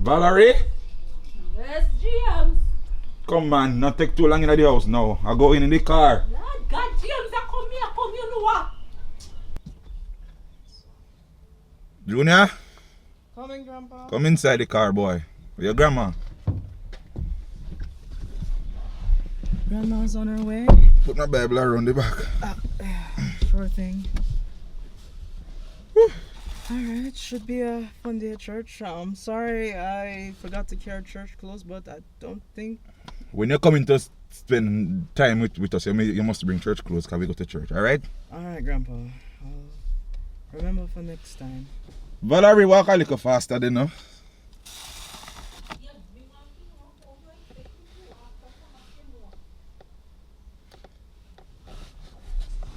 Valerie? Yes, James. Come man, not take too long in the house now. I go in the car. Lord God, James, I come here, come, you know what? Junior? Coming, Grandpa. Come inside the car, boy. With your grandma. Grandma's on her way. Put my Bible around the back. Sure thing. Alright, should be a fun day at church. I'm sorry I forgot to carry church clothes, but I don't think... When you're coming to spend time with us, you must bring church clothes because we go to church, alright? Alright, Grandpa. I'll remember for next time. Valerie, walk a little faster then, no?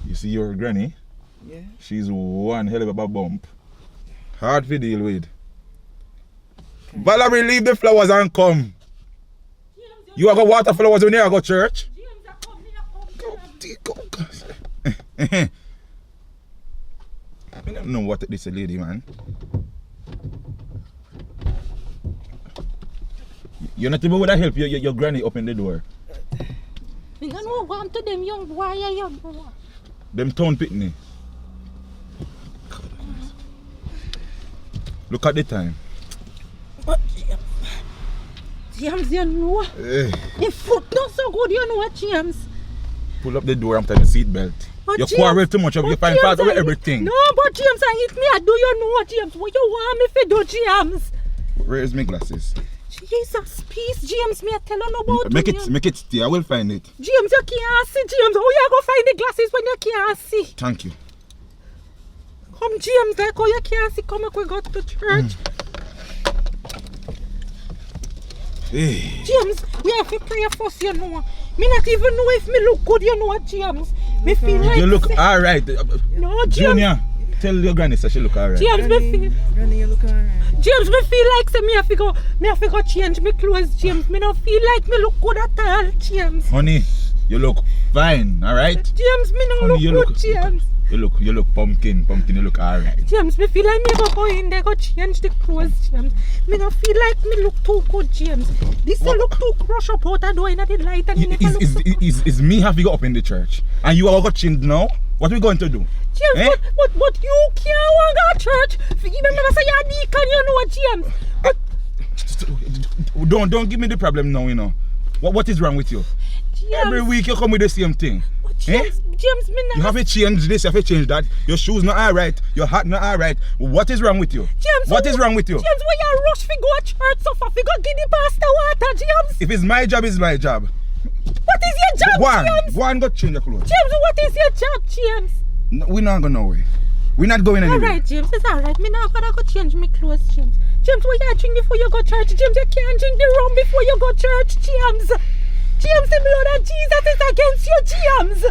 You see your granny? Yeah? She's one hell of a bump. Hard to deal with. Okay. Valerie, leave the flowers and come. You are going to water flowers when you go to church? Go. I don't know what this lady, man. You're not even with help your granny open the door. I don't know what to them young boy, young boy. Them town pitney. Look at the time. But James, you know. Hey. Your foot not so good, you know what, James? Pull up the door after the seatbelt. You quarrel too much of you find fault with everything. No, but James, I hit me. I do you know what, James? What you want me to do, James? Where's my glasses? Jesus, peace, James. Me I tell you about Make it stay. I will find it. James, you can't see, James. How you go find the glasses when you can't see? Thank you. Come, James, like how you can't see. Come, we go to church. Hey. James, we have to pray first, you know. Me not even know if me look good, you know what, James. Me feel like... You look alright. No, James. Junior, tell your granny that she look alright. James, Granny, you look alright. James, me feel like say me have to go change my clothes, James. Me don't feel like me look good at all, James. Honey, you look fine, alright? James, me don't look good, James. You look pumpkin, you look alright. James, me feel like me go in there, go change the clothes, James. Me don't feel like me look too good, James. This look too crush up out of door in the light and is me have to go up in the church? And you are going to change now? What are we going to do? James, but you can't go to church. You remember say you're a deacon, you know, James. Don't give me the problem now, you know. What is wrong with you? James. Every week you come with the same thing. James, James, me not... You have to change this, you have to change that. Your shoes not alright, your hat not alright. What is wrong with you? James, what is wrong with you? James, when you rush to go to church, so far, you go give the pastor water, James. If it's my job, it's my job. What is your job, James? Go and go change your clothes. James, what is your job, James? No, we're not going nowhere. We're not going anywhere. Alright, James, it's alright. Me not gonna go change my clothes, James. James, what you drink before you go to church? James, you can't drink the rum before you go to church, James. James, the blood of Jesus is against you, James.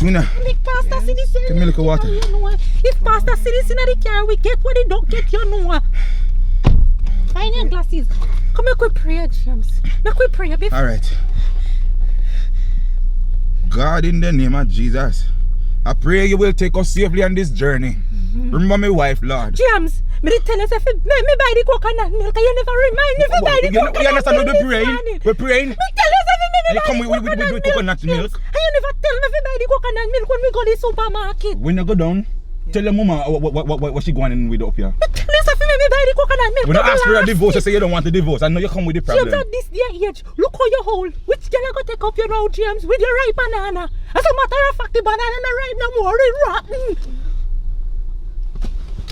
Junior, make Pastor see this. give me a little water. You know, if Pastor see this in the car, we get what he don't get, you know. Find your glasses. Come make we pray, James. Make we pray before. Alright. God, in the name of Jesus, I pray you will take us safely on this journey. Remember my wife, Lord. James, me tell us if me buy the coconut milk, you never remind me if I buy the coconut milk. You understand what we're praying? We're praying. Me tell us if me buy the coconut milk. And you never tell me if I buy the coconut milk when we go to the supermarket. When you go down, tell your mama what she going in with up here. Me tell us if me buy the coconut milk. When you ask for a divorce, you say you don't want a divorce. I know you come with the problem. James, at this day age, look how you hold. Which girl I go take up you now, James, with your ripe banana? As a matter of fact, the banana not ripe no more, it's rotten.